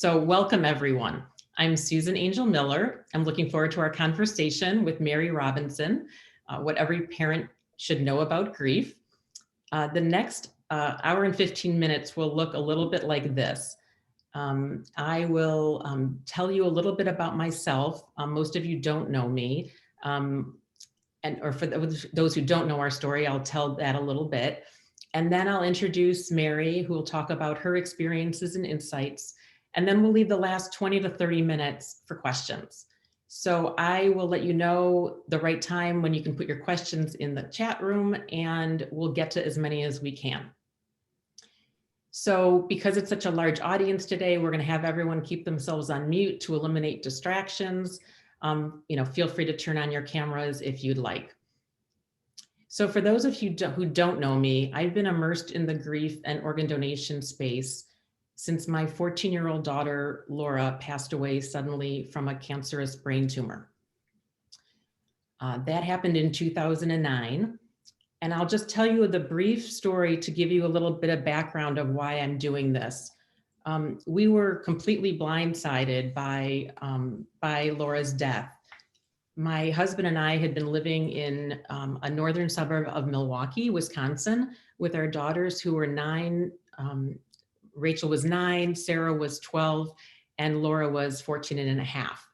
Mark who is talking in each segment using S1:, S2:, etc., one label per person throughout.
S1: So welcome everyone. I'm Susan Angel Miller. I'm looking forward to our conversation with Mary Robinson, what every parent should know about grief. The next hour and 15 minutes will look a little bit like this. I will tell you a little bit about myself. Most of you don't know me. Or for those who don't know our story, I'll tell that a little bit. And then I'll introduce Mary, who will talk about her experiences and insights. And then we'll leave the last 20 to 30 minutes for questions. So I will let you know the right time when you can put your questions in the chat room, and we'll get to as many as we can. So because it's such a large audience today, we're going to have everyone keep themselves on mute to eliminate distractions. Feel free to turn on your cameras if you'd like. So for those of you who don't know me, I've been immersed in the grief and organ donation space since my 14-year-old daughter, Laura, passed away suddenly from a cancerous brain tumor. That happened in 2009. And I'll just tell you the brief story to give you a little bit of background of why I'm doing this. We were completely blindsided by Laura's death. My husband and I had been living in a northern suburb of Milwaukee, Wisconsin, with our daughters who were 9. Rachel was 9, Sarah was 12, and Laura was 14 and a half.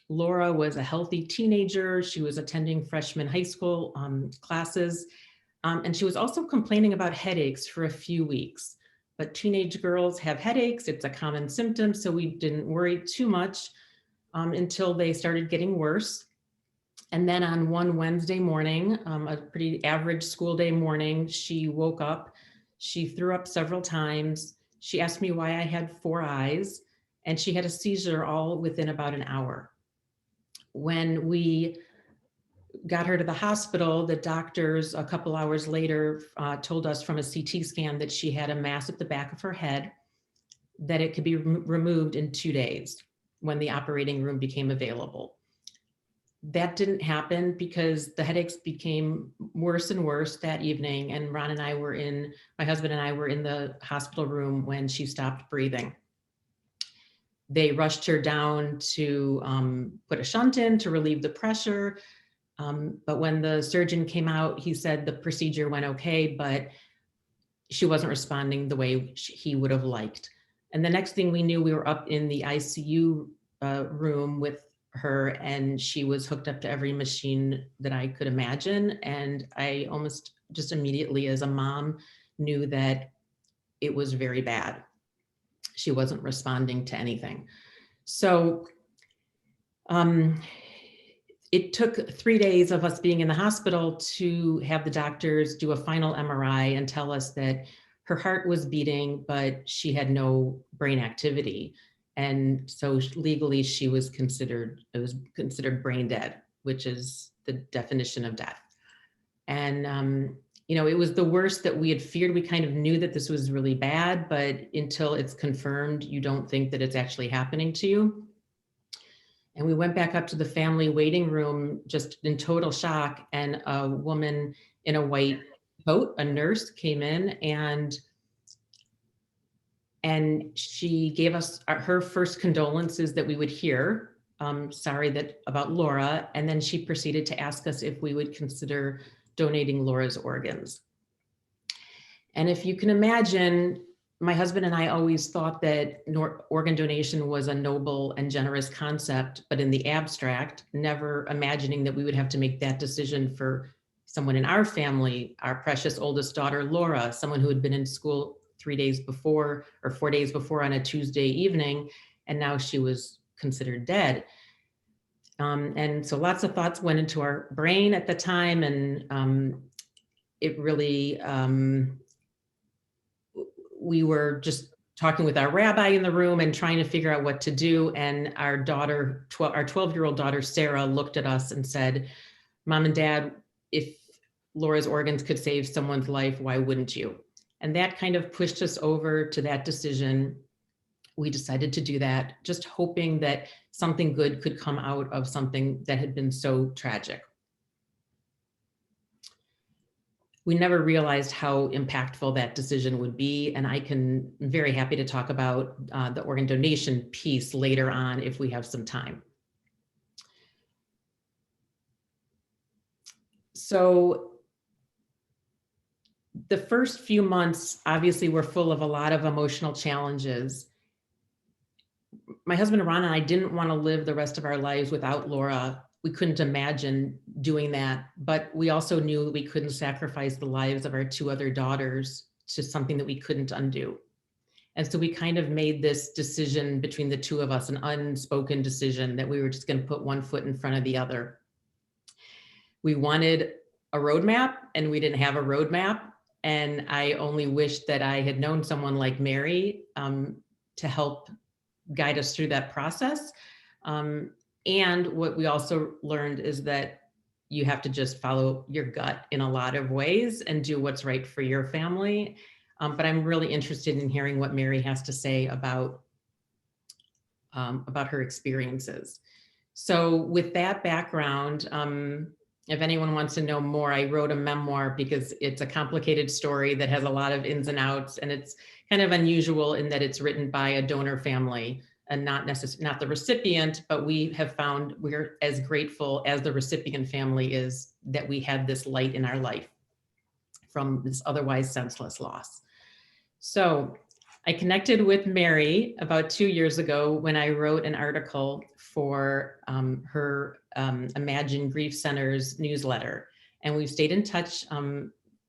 S1: Laura was a healthy teenager. She was attending freshman high school classes, and she was also complaining about headaches for a few weeks. But teenage girls have headaches. It's a common symptom, so we didn't worry too much until they started getting worse. And then on one Wednesday morning, a pretty average school day morning, she woke up. She threw up several times. She asked me why I had 4 eyes, and she had a seizure all within about an hour. When we got her to the hospital, the doctors a couple hours later told us from a CT scan that she had a mass at the back of her head, that it could be removed in 2 days when the operating room became available. That didn't happen because the headaches became worse and worse that evening. And my husband and I were in the hospital room when she stopped breathing. They rushed her down to put a shunt in to relieve the pressure. But when the surgeon came out, he said the procedure went okay, but she wasn't responding the way he would have liked. And the next thing we knew, we were up in the ICU room with her, and she was hooked up to every machine that I could imagine. And I almost just immediately, as a mom, knew that it was very bad. She wasn't responding to anything. So it took 3 days of us being in the hospital to have the doctors do a final MRI and tell us that her heart was beating, but she had no brain activity. And so legally it was considered brain dead, which is the definition of death. And, it was the worst that we had feared. We kind of knew that this was really bad, but until it's confirmed, you don't think that it's actually happening to you. And we went back up to the family waiting room just in total shock. And a woman in a white coat, a nurse, came in and she gave us her first condolences that we would hear. Sorry about Laura. And then she proceeded to ask us if we would consider donating Laura's organs. And if you can imagine, my husband and I always thought that organ donation was a noble and generous concept, but in the abstract, never imagining that we would have to make that decision for someone in our family, our precious oldest daughter, Laura, someone who had been in school 4 days before on a Tuesday evening, and now she was considered dead. And so lots of thoughts went into our brain at the time, and it really, we were just talking with our rabbi in the room and trying to figure out what to do. And our 12-year-old daughter, Sarah, looked at us and said, "Mom and Dad, if Laura's organs could save someone's life, why wouldn't you?" And that kind of pushed us over to that decision. We decided to do that, just hoping that something good could come out of something that had been so tragic. We never realized how impactful that decision would be. And I'm very happy to talk about the organ donation piece later on if we have some time. So the first few months obviously were full of a lot of emotional challenges. My husband Ron and I didn't want to live the rest of our lives without Laura. We couldn't imagine doing that, but we also knew we couldn't sacrifice the lives of our two other daughters to something that we couldn't undo. And so we kind of made this decision between the two of us, an unspoken decision that we were just going to put one foot in front of the other. We wanted a roadmap and we didn't have a roadmap. And I only wished that I had known someone like Mary to help guide us through that process. And what we also learned is that you have to just follow your gut in a lot of ways and do what's right for your family. But I'm really interested in hearing what Mary has to say about her experiences. So with that background, if anyone wants to know more, I wrote a memoir because it's a complicated story that has a lot of ins and outs, and it's kind of unusual in that it's written by a donor family and not the recipient, but we have found we're as grateful as the recipient family is that we had this light in our life from this otherwise senseless loss. So I connected with Mary about 2 years ago when I wrote an article for her Imagine Grief Center's newsletter. And we've stayed in touch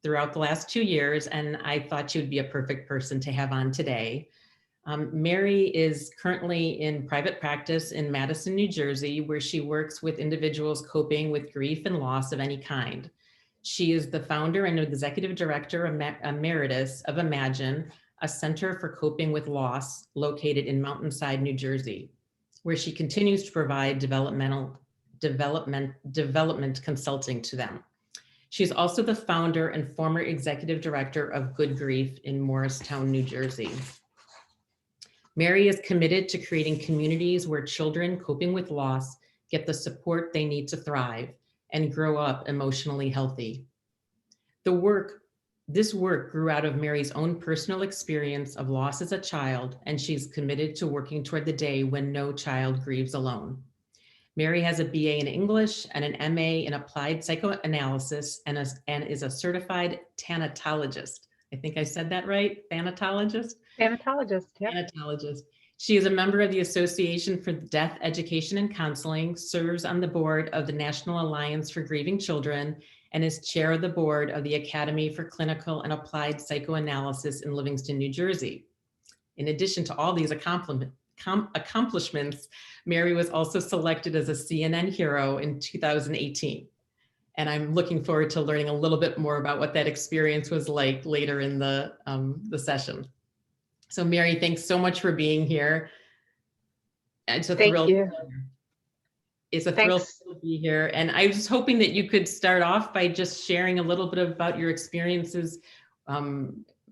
S1: throughout the last 2 years, and I thought she would be a perfect person to have on today. Mary is currently in private practice in Madison, New Jersey, where she works with individuals coping with grief and loss of any kind. She is the founder and executive director emeritus of Imagine, a center for coping with loss located in Mountainside, New Jersey, where she continues to provide development consulting to them. She's also the founder and former executive director of Good Grief in Morristown, New Jersey. Mary is committed to creating communities where children coping with loss get the support they need to thrive and grow up emotionally healthy. This work grew out of Mary's own personal experience of loss as a child, and she's committed to working toward the day when no child grieves alone. Mary has a BA in English and an MA in applied psychoanalysis and is a certified thanatologist. I think I said that right, thanatologist?
S2: Thanatologist, yeah.
S1: Thanatologist. She is a member of the Association for Death Education and Counseling, serves on the board of the National Alliance for Grieving Children, and is chair of the board of the Academy for Clinical and Applied Psychoanalysis in Livingston, New Jersey. In addition to all these accomplishments, Mary was also selected as a CNN hero in 2018. And I'm looking forward to learning a little bit more about what that experience was like later in the session. So Mary, thanks so much for being here. It's a thrill.
S2: Thank you.
S1: It's a thrill to be here. And I was hoping that you could start off by just sharing a little bit about your experiences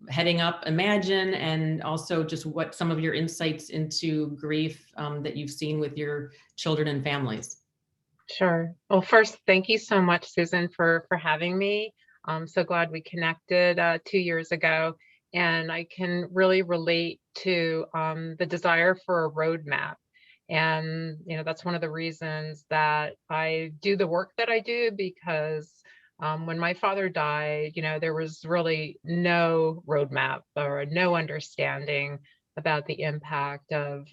S1: heading up Imagine, and also just what some of your insights into grief that you've seen with your children and families.
S2: Sure. Well, first, thank you so much, Susan, for having me. I'm so glad we connected 2 years ago, and I can really relate to the desire for a roadmap. And, that's one of the reasons that I do the work that I do, because when my father died, there was really no roadmap or no understanding about the impact of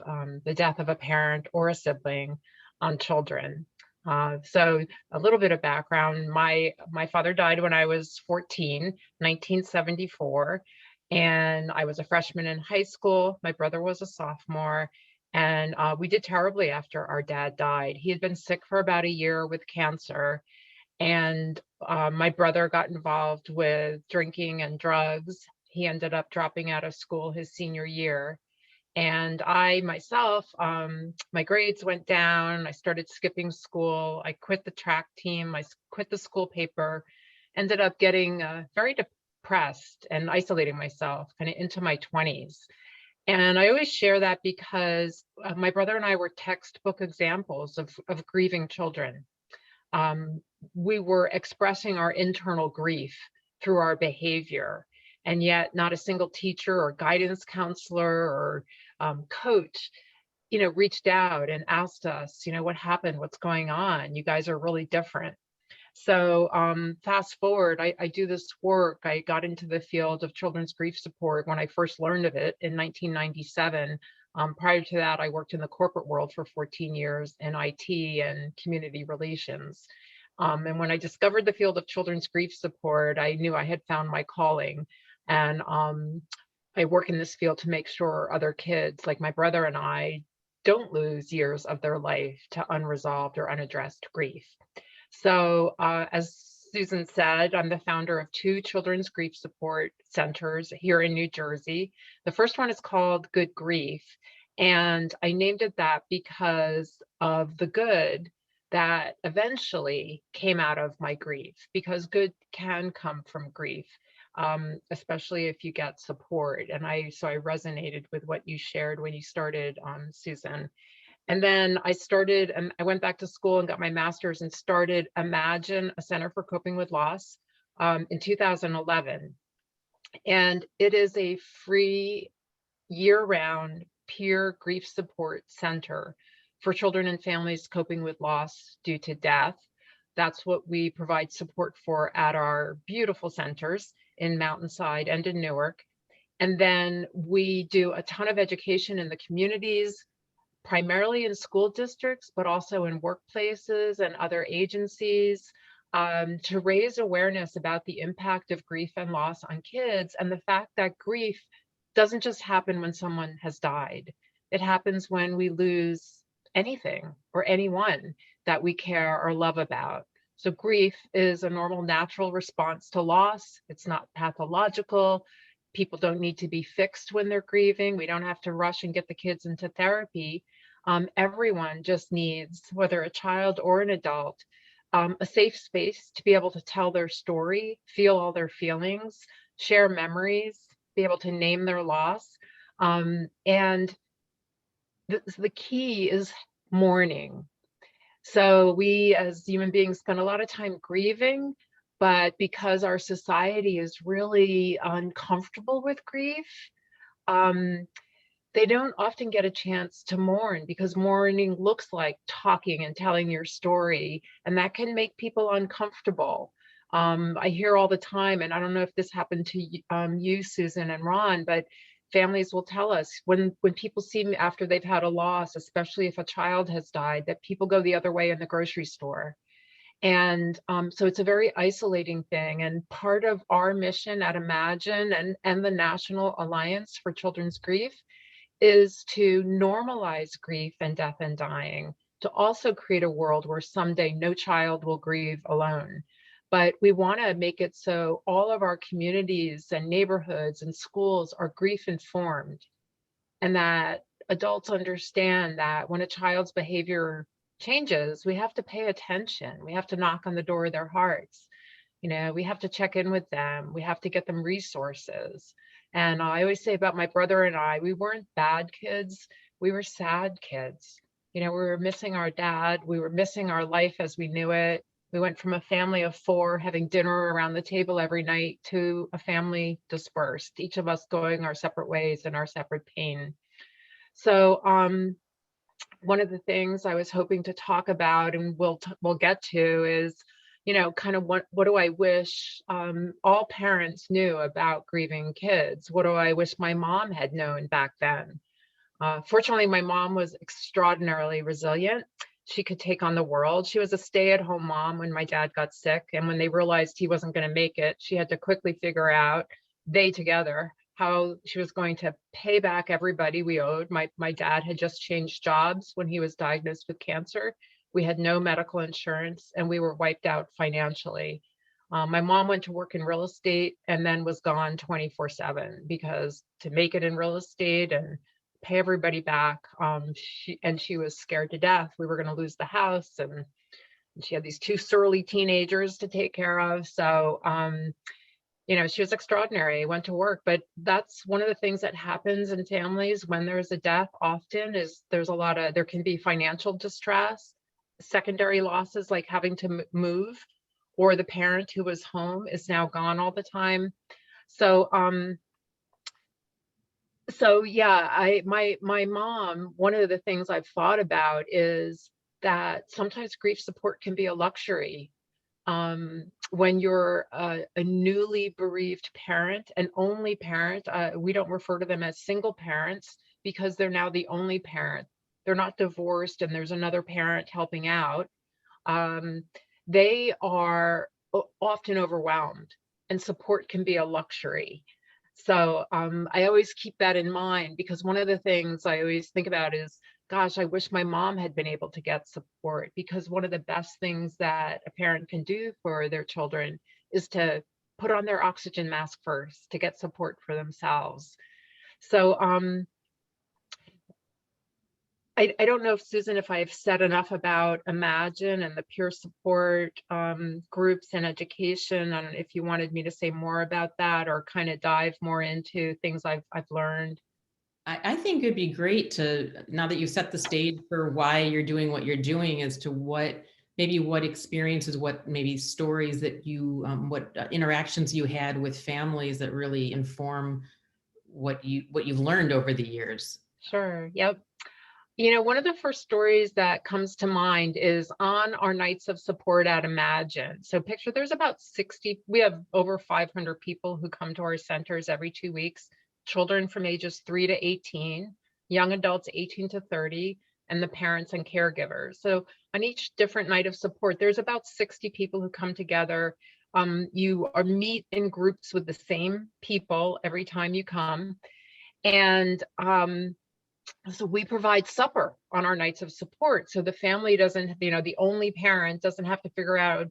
S2: the death of a parent or a sibling on children. So a little bit of background, my father died when I was 14, 1974, and I was a freshman in high school. My brother was a sophomore, and we did terribly after our dad died. He had been sick for about a year with cancer, and my brother got involved with drinking and drugs. He ended up dropping out of school his senior year. And I myself, my grades went down. I started skipping school. I quit the track team. I quit the school paper, ended up getting very depressed and isolating myself kind of into my 20s. And I always share that because my brother and I were textbook examples of grieving children. We were expressing our internal grief through our behavior. And yet not a single teacher or guidance counselor or coach, reached out and asked us, what happened? What's going on? You guys are really different. So fast forward, I do this work. I got into the field of children's grief support when I first learned of it in 1997. Prior to that, I worked in the corporate world for 14 years in IT and community relations. And when I discovered the field of children's grief support, I knew I had found my calling. And I work in this field to make sure other kids, like my brother and I, don't lose years of their life to unresolved or unaddressed grief. So as Susan said, I'm the founder of 2 children's grief support centers here in New Jersey. The first one is called Good Grief, and I named it that because of the good that eventually came out of my grief, because good can come from grief, especially if you get support. And so I resonated with what you shared when you started, Susan. And then I went back to school and got my master's and started Imagine, a Center for Coping with Loss, in 2011. And it is a free year-round peer grief support center for children and families coping with loss due to death. That's what we provide support for at our beautiful centers in Mountainside and in Newark. And then we do a ton of education in the communities, primarily in school districts, but also in workplaces and other agencies, to raise awareness about the impact of grief and loss on kids, and the fact that grief doesn't just happen when someone has died. It happens when we lose anything or anyone that we care or love about. So grief is a normal, natural response to loss. It's not pathological. People don't need to be fixed when they're grieving. We don't have to rush and get the kids into therapy. Everyone just needs, whether a child or an adult, a safe space to be able to tell their story, feel all their feelings, share memories, be able to name their loss. And the key is mourning. So we as human beings spend a lot of time grieving, but because our society is really uncomfortable with grief, they don't often get a chance to mourn, because mourning looks like talking and telling your story, and that can make people uncomfortable. I hear all the time, and I don't know if this happened to you, Susan and Ron, but families will tell us when people see me after they've had a loss, especially if a child has died, that people go the other way in the grocery store. And so it's a very isolating thing. And part of our mission at Imagine and the National Alliance for Children's Grief is to normalize grief and death and dying, to also create a world where someday no child will grieve alone. But we want to make it so all of our communities and neighborhoods and schools are grief informed, and that adults understand that when a child's behavior changes, we have to pay attention. We have to knock on the door of their hearts. We have to check in with them. We have to get them resources. And I always say about my brother and I, we weren't bad kids. We were sad kids. We were missing our dad. We were missing our life as we knew it. We went from a family of 4 having dinner around the table every night to a family dispersed, each of us going our separate ways in our separate pain. So one of the things I was hoping to talk about, and we'll get to, is kind of what do I wish all parents knew about grieving kids? What do I wish my mom had known back then? Fortunately, my mom was extraordinarily resilient. She could take on the world. She was a stay-at-home mom when my dad got sick, and when they realized he wasn't going to make it, she had to quickly figure out, they together, how she was going to pay back everybody we owed. My dad had just changed jobs when he was diagnosed with cancer. We had no medical insurance, and we were wiped out financially. My mom went to work in real estate and then was gone 24/7, because to make it in real estate and pay everybody back, she was scared to death we were going to lose the house, and she had these 2 surly teenagers to take care of. So she was extraordinary, went to work. But that's one of the things that happens in families when there's a death often, is there can be financial distress, secondary losses like having to move, or the parent who was home is now gone all the time. So, so yeah, my mom, one of the things I've thought about is that sometimes grief support can be a luxury. When you're a newly bereaved parent, an only parent, we don't refer to them as single parents because they're now the only parent. They're not divorced and there's another parent helping out. Um, they are often overwhelmed, and support can be a luxury. So I always keep that in mind, because one of the things I always think about is, gosh, I wish my mom had been able to get support, because one of the best things that a parent can do for their children is to put on their oxygen mask first to get support for themselves. So I don't know if, Susan, if I've said enough about Imagine and the peer support groups and education, and if you wanted me to say more about that or kind of dive more into things I've learned.
S1: I think it'd be great to, now that you set the stage for why you're doing what you're doing, as to what, maybe what experiences, what maybe stories that you, what interactions you had with families that really inform what you've learned over the years.
S2: Sure. Yep. You know, one of the first stories that comes to mind is on our nights of support at Imagine. So picture there's about 60, we have over 500 people who come to our centers every 2 weeks, children from ages 3 to 18, young adults 18 to 30, and the parents and caregivers. So on each different night of support, there's about 60 people who come together. You are meet in groups with the same people every time you come. And so we provide supper on our nights of support. So the family doesn't, the only parent doesn't have to figure out,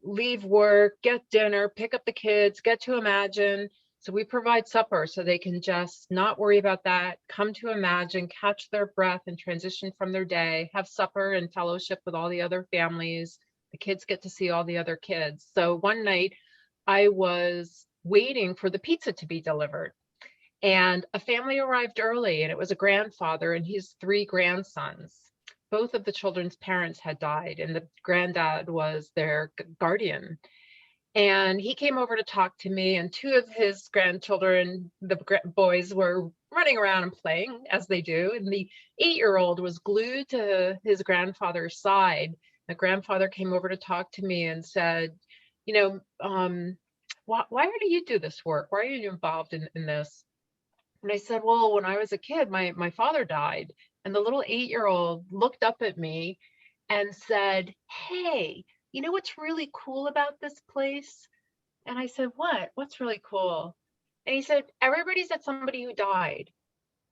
S2: leave work, get dinner, pick up the kids, get to Imagine. So we provide supper so they can just not worry about that, come to Imagine, catch their breath and transition from their day, have supper and fellowship with all the other families. The kids get to see all the other kids. So one night I was waiting for the pizza to be delivered, and a family arrived early, and it was a grandfather and his 3 grandsons. Both of the children's parents had died, and the granddad was their guardian. And he came over to talk to me, and 2 of his grandchildren, the boys, were running around and playing as they do. And the 8-year-old was glued to his grandfather's side. The grandfather came over to talk to me and said, why do you do this work? Why are you involved in this? And I said, well, when I was a kid, my father died. And the little 8-year-old looked up at me and said, hey, you know what's really cool about this place? And I said, what? What's really cool? And he said, everybody's had somebody who died.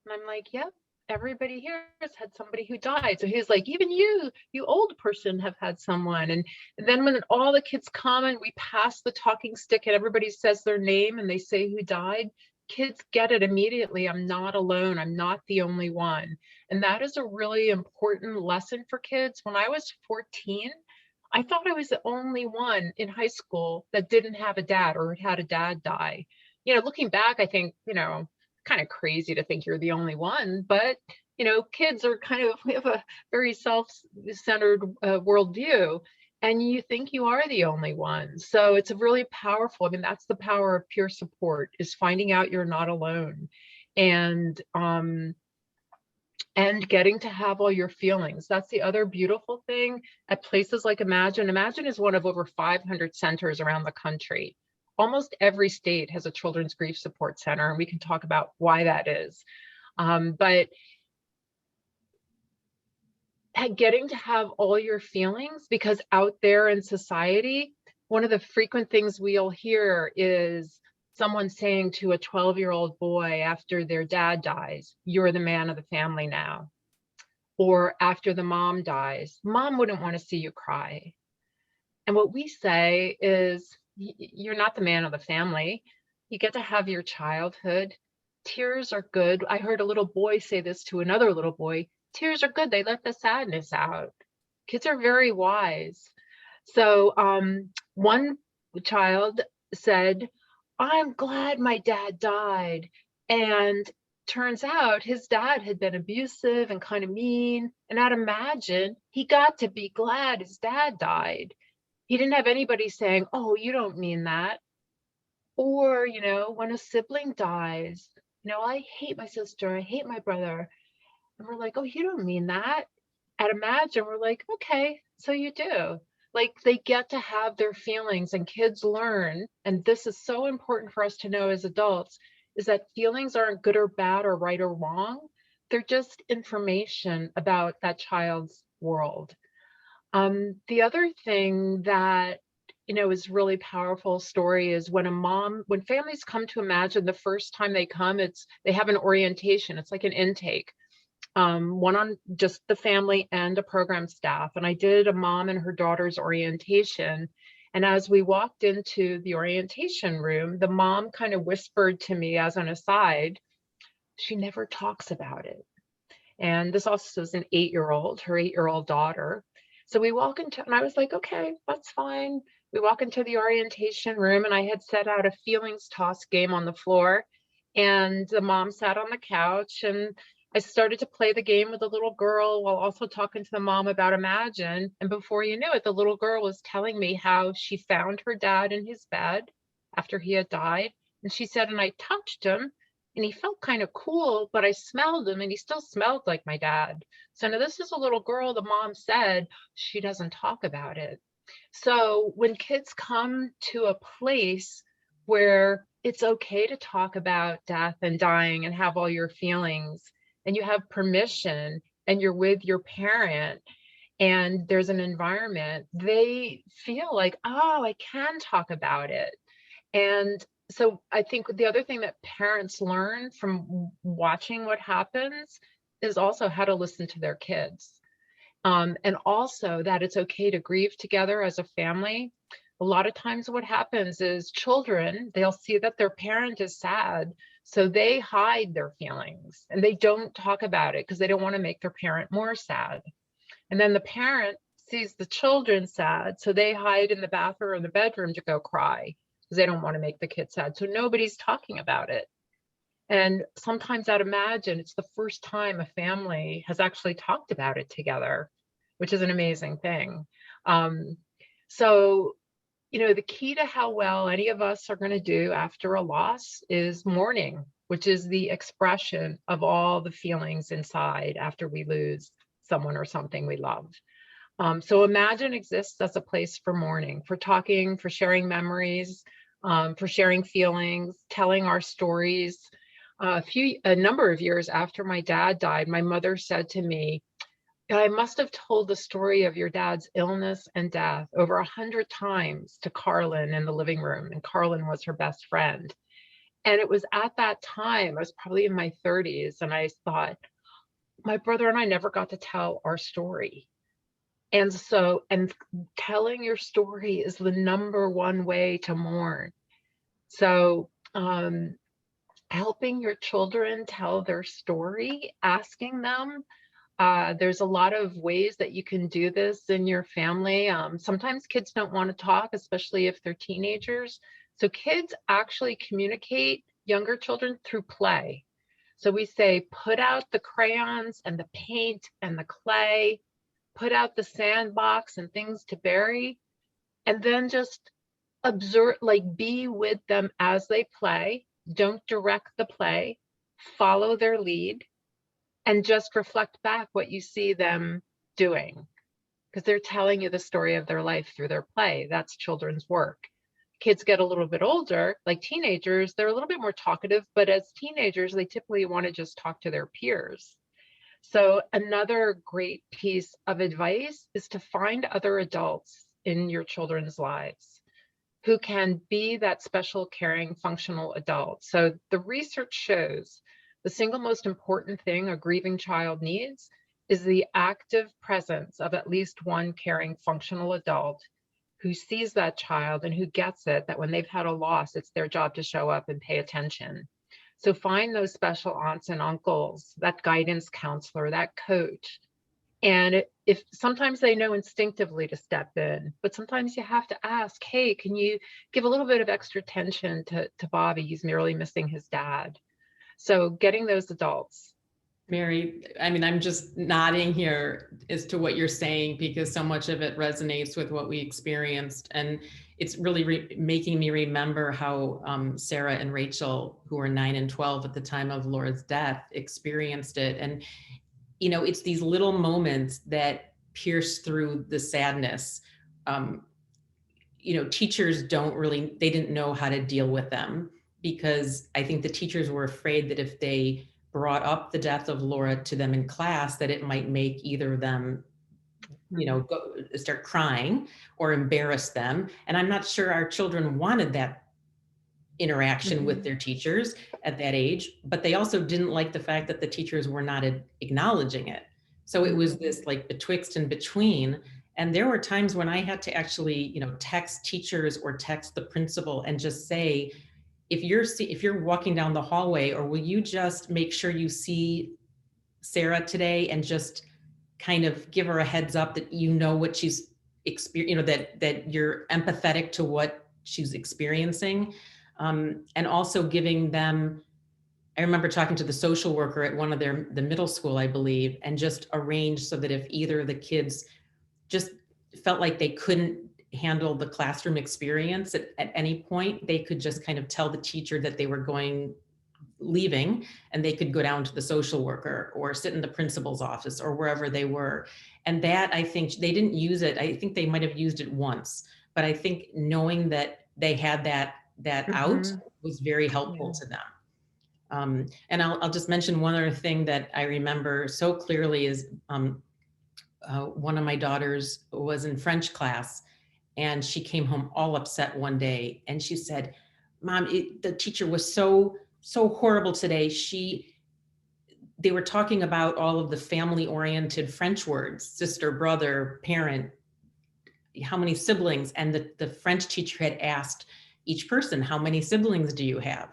S2: And I'm like, yep, everybody here has had somebody who died. So he's like, even you old person, have had someone. And then when all the kids come and we pass the talking stick and everybody says their name and they say who died, kids get it immediately. I'm not alone. I'm not the only one. And that is a really important lesson for kids. When I was 14, I thought I was the only one in high school that didn't have a dad or had a dad die. Looking back, I think, kind of crazy to think you're the only one, but kids are we have a very self-centered worldview, and you think you are the only one. So it's a really powerful, that's the power of peer support, is finding out you're not alone, and getting to have all your feelings. That's the other beautiful thing at places like Imagine. Imagine is one of over 500 centers around the country. Almost every state has a children's grief support center, and we can talk about why that is. But getting to have all your feelings, because out there in society, one of the frequent things we'll hear is someone saying to a 12-year-old boy after their dad dies, you're the man of the family now. Or after the mom dies, mom wouldn't want to see you cry. And what we say is, you're not the man of the family. You get to have your childhood. Tears are good. I heard a little boy say this to another little boy. Tears are good. They let the sadness out. Kids are very wise. So one child said, I'm glad my dad died. And turns out his dad had been abusive and kind of mean. And at Imagine, he got to be glad his dad died. He didn't have anybody saying, "Oh, you don't mean that." Or, when a sibling dies, "I hate my sister, I hate my brother." And we're like, "Oh, you don't mean that." At Imagine, we're like, "Okay, so you do." Like, they get to have their feelings, and kids learn, and this is so important for us to know as adults, is that feelings aren't good or bad or right or wrong. They're just information about that child's world. The other thing that, is really powerful story is when families come to Imagine, the first time they come, they have an orientation. It's like an intake, one on just the family and a program staff. And I did a mom and her daughter's orientation. And as we walked into the orientation room, the mom kind of whispered to me as an aside, she never talks about it. And this also is an 8-year-old, her 8-year-old daughter. So we walk into, and I was like, okay, that's fine. We walk into the orientation room, and I had set out a feelings toss game on the floor. And the mom sat on the couch, and I started to play the game with the little girl while also talking to the mom about Imagine. And before you knew it, the little girl was telling me how she found her dad in his bed after he had died. And she said, and I touched him and he felt kind of cool, but I smelled him and he still smelled like my dad. So now this is a little girl, the mom said she doesn't talk about it. So when kids come to a place where it's okay to talk about death and dying and have all your feelings, and you have permission, and you're with your parent, and there's an environment, they feel like, oh, I can talk about it. And so I think the other thing that parents learn from watching what happens is also how to listen to their kids. And also that it's okay to grieve together as a family. A lot of times what happens is children, they'll see that their parent is sad, so they hide their feelings and they don't talk about it because they don't want to make their parent more sad. And then the parent sees the children sad, so they hide in the bathroom or the bedroom to go cry because they don't want to make the kid sad. So nobody's talking about it. And sometimes I'd Imagine it's the first time a family has actually talked about it together, which is an amazing thing. Um, so, the key to how well any of us are going to do after a loss is mourning, which is the expression of all the feelings inside after we lose someone or something we love. So Imagine exists as a place for mourning, for talking, for sharing memories, for sharing feelings, telling our stories. A number of years after my dad died, my mother said to me, I must have told the story of your dad's illness and death over 100 times to Carlin in the living room, and Carlin was her best friend. And it was at that time, I was probably in my 30s, and I thought, my brother and I never got to tell our story. And telling your story is the number one way to mourn. So, helping your children tell their story, asking them. There's a lot of ways that you can do this in your family. Sometimes kids don't want to talk, especially if they're teenagers. So kids actually communicate, younger children, through play. So we say, put out the crayons and the paint and the clay, put out the sandbox and things to bury, and then just observe, like be with them as they play. Don't direct the play, follow their lead, and just reflect back what you see them doing, because they're telling you the story of their life through their play. That's children's work. Kids get a little bit older, like teenagers, they're a little bit more talkative, but as teenagers, they typically want to just talk to their peers. So another great piece of advice is to find other adults in your children's lives who can be that special, caring, functional adult. So the research shows the single most important thing a grieving child needs is the active presence of at least one caring, functional adult who sees that child and who gets it, that when they've had a loss, it's their job to show up and pay attention. So find those special aunts and uncles, that guidance counselor, that coach. And if sometimes they know instinctively to step in, but sometimes you have to ask, hey, can you give a little bit of extra attention to Bobby? He's merely missing his dad. So getting those adults.
S1: Mary, I mean, I'm just nodding here as to what you're saying because so much of it resonates with what we experienced. And it's really making me remember how Sarah and Rachel, who were 9 and 12 at the time of Laura's death, experienced it. And, you know, it's these little moments that pierce through the sadness. Um, you know, teachers they didn't know how to deal with them because I think the teachers were afraid that if they brought up the death of Laura to them in class, that it might make either of them, you know, start crying or embarrass them. And I'm not sure our children wanted that interaction with their teachers at that age, but they also didn't like the fact that the teachers were not acknowledging it. So it was this like betwixt and between. And there were times when I had to actually, you know, text teachers or text the principal and just say, if you're walking down the hallway, or will you just make sure you see Sarah today and just kind of give her a heads up that you know what she's experiencing, you know, that you're empathetic to what she's experiencing. And also giving them, I remember talking to the social worker at one of the middle school, I believe, and just arranged so that if either of the kids just felt like they couldn't handle the classroom experience at any point, they could just kind of tell the teacher that they were leaving, and they could go down to the social worker or sit in the principal's office or wherever they were. And that, I think they didn't use it. I think they might have used it once, but I think knowing that they had that out was very helpful to them. And I'll just mention one other thing that I remember so clearly is one of my daughters was in French class, and she came home all upset one day, and she said, "Mom, the teacher was so horrible today. They were talking about all of the family-oriented French words, sister, brother, parent, how many siblings, and the French teacher had asked each person, how many siblings do you have?"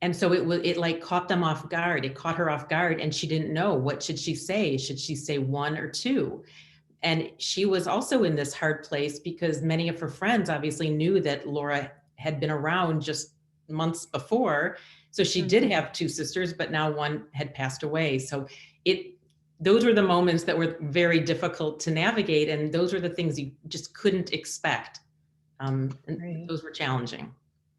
S1: And so it like caught them off guard. It caught her off guard, and she didn't know, what should she say? Should she say one or two? And she was also in this hard place because many of her friends obviously knew that Laura had been around just months before. So she did have two sisters, but now one had passed away. So those were the moments that were very difficult to navigate. And those were the things you just couldn't expect. And those were challenging.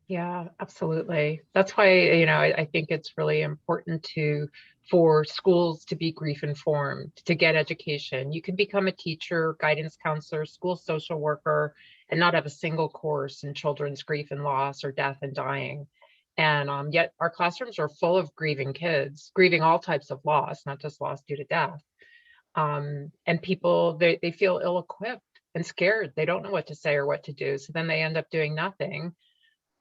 S2: Yeah, absolutely. That's why, you know, I think it's really important for schools to be grief informed, to get education. You can become a teacher, guidance counselor, school social worker, and not have a single course in children's grief and loss or death and dying. And yet our classrooms are full of grieving kids, grieving all types of loss, not just loss due to death. And people, they feel ill-equipped and scared. They don't know what to say or what to do. So then they end up doing nothing,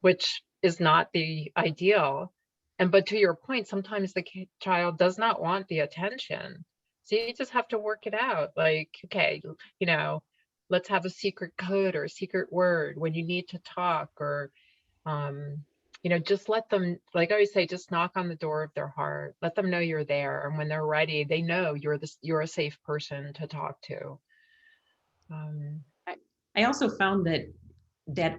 S2: which is not the ideal. But to your point, sometimes the child does not want the attention. So you just have to work it out. Like, okay, you know, let's have a secret code or a secret word when you need to talk, or, you know, just let them, like I always say, just knock on the door of their heart. Let them know you're there. And when they're ready, they know you're a safe person to talk to.
S1: I also found that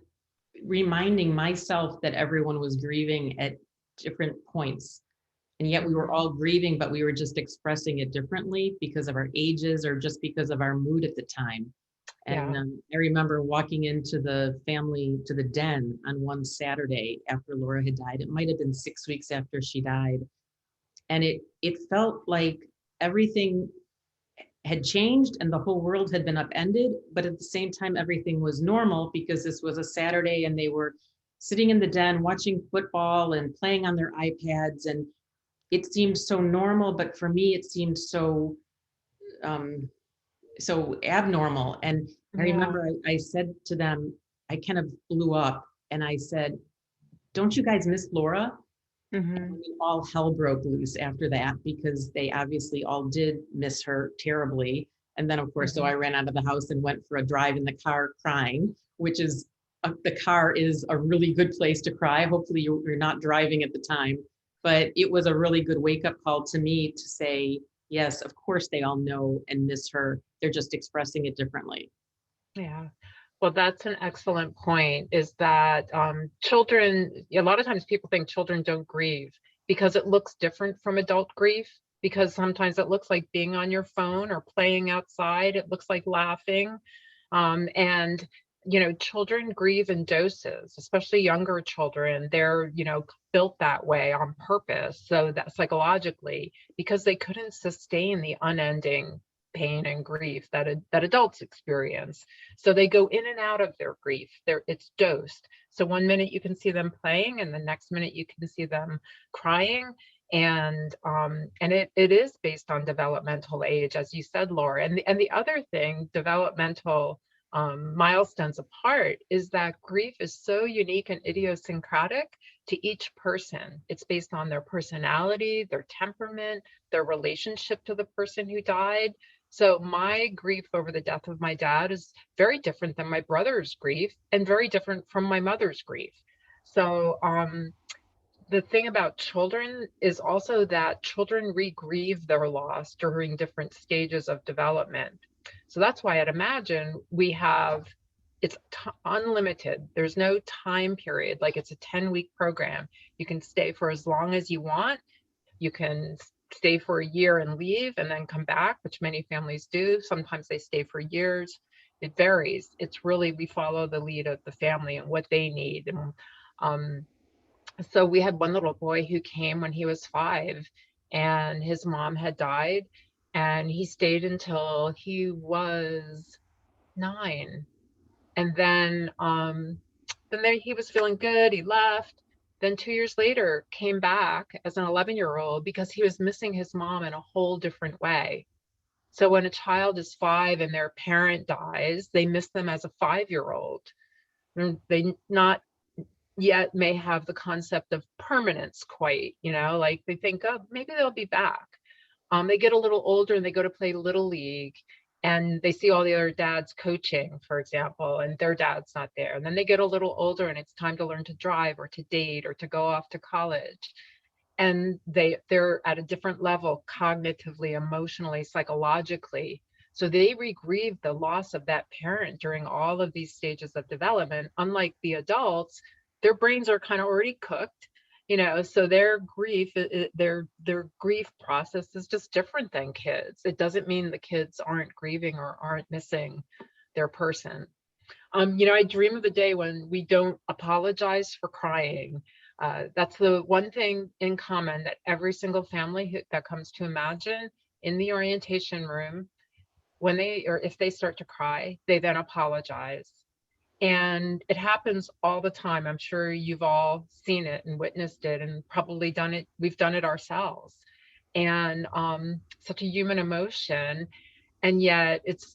S1: reminding myself that everyone was grieving at different points, and yet we were all grieving, but we were just expressing it differently because of our ages or just because of our mood at the time. And I remember walking into the den on one Saturday after Laura had died. It might have been 6 weeks after she died, and it felt like everything had changed and the whole world had been upended, but at the same time, everything was normal because this was a Saturday and they were sitting in the den watching football and playing on their iPads. And it seemed so normal, but for me, it seemed so abnormal. And I remember I said to them, I kind of blew up and I said, "Don't you guys miss Laura?" And all hell broke loose after that because they obviously all did miss her terribly. And then, of course, so I ran out of the house and went for a drive in the car crying, which is the car is a really good place to cry. Hopefully you're not driving at the time, but it was a really good wake up call to me to say, yes, of course they all know and miss her. They're just expressing it differently.
S2: Yeah. Well, that's an excellent point, is that children, a lot of times people think children don't grieve because it looks different from adult grief. because sometimes it looks like being on your phone or playing outside. It looks like laughing. And children grieve in doses, especially younger children. They're, built that way on purpose. So that psychologically, because they couldn't sustain the unending pain and grief that adults experience. So they go in and out of their grief. It's dosed. So one minute you can see them playing, and the next minute you can see them crying. And it is based on developmental age, as you said, Laura. And the other thing, developmental milestones apart, is that grief is so unique and idiosyncratic to each person. It's based on their personality, their temperament, their relationship to the person who died. So my grief over the death of my dad is very different than my brother's grief, and very different from my mother's grief. So the thing about children is also that children re-grieve their loss during different stages of development. So that's why I'd imagine it's unlimited. There's no time period, like it's a 10-week program. You can stay for as long as you want. You can stay for a year and leave and then come back, which many families do. Sometimes they stay for years. It varies. It's really, we follow the lead of the family and what they need. And so we had one little boy who came when he was 5, and his mom had died, and he stayed until he was 9. And then he was feeling good. He left. Then 2 years later, came back as an 11-year-old because he was missing his mom in a whole different way. So when a child is 5 and their parent dies, they miss them as a 5-year-old. They not yet may have the concept of permanence quite, like they think, oh, maybe they'll be back. They get a little older and they go to play Little League, and they see all the other dads coaching, for example, and their dad's not there. And then they get a little older and it's time to learn to drive or to date or to go off to college. And they're at a different level cognitively, emotionally, psychologically. So they re-grieve the loss of that parent during all of these stages of development. Unlike the adults, their brains are kind of already cooked, so their grief, their grief process is just different than kids. It doesn't mean the kids aren't grieving or aren't missing their person. I dream of the day when we don't apologize for crying. That's the one thing in common that every single family that comes to Imagine in the orientation room, if they start to cry, they then apologize. And it happens all the time. I'm sure you've all seen it and witnessed it and probably done it. We've done it ourselves. And such a human emotion. And yet it's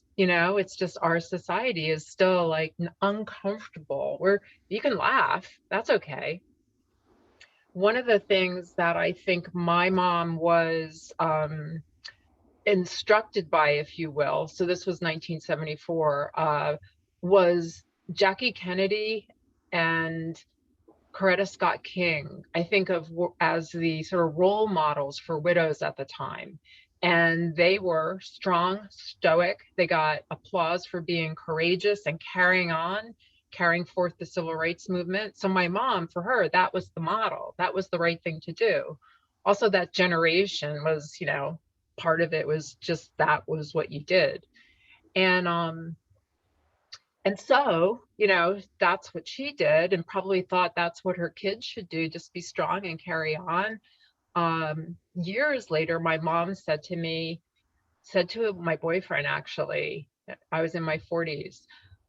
S2: just our society is still like uncomfortable, where you can laugh. That's okay. One of the things that I think my mom was instructed by, if you will, so this was 1974, was Jackie Kennedy and Coretta Scott King, I think of as the sort of role models for widows at the time. And they were strong, stoic. They got applause for being courageous and carrying forth the civil rights movement. So my mom, for her, that was the model. That was the right thing to do. Also, that generation was, part of it was just that was what you did. And so, that's what she did, and probably thought that's what her kids should do, just be strong and carry on. Years later, my mom said to my boyfriend, actually, I was in my 40s,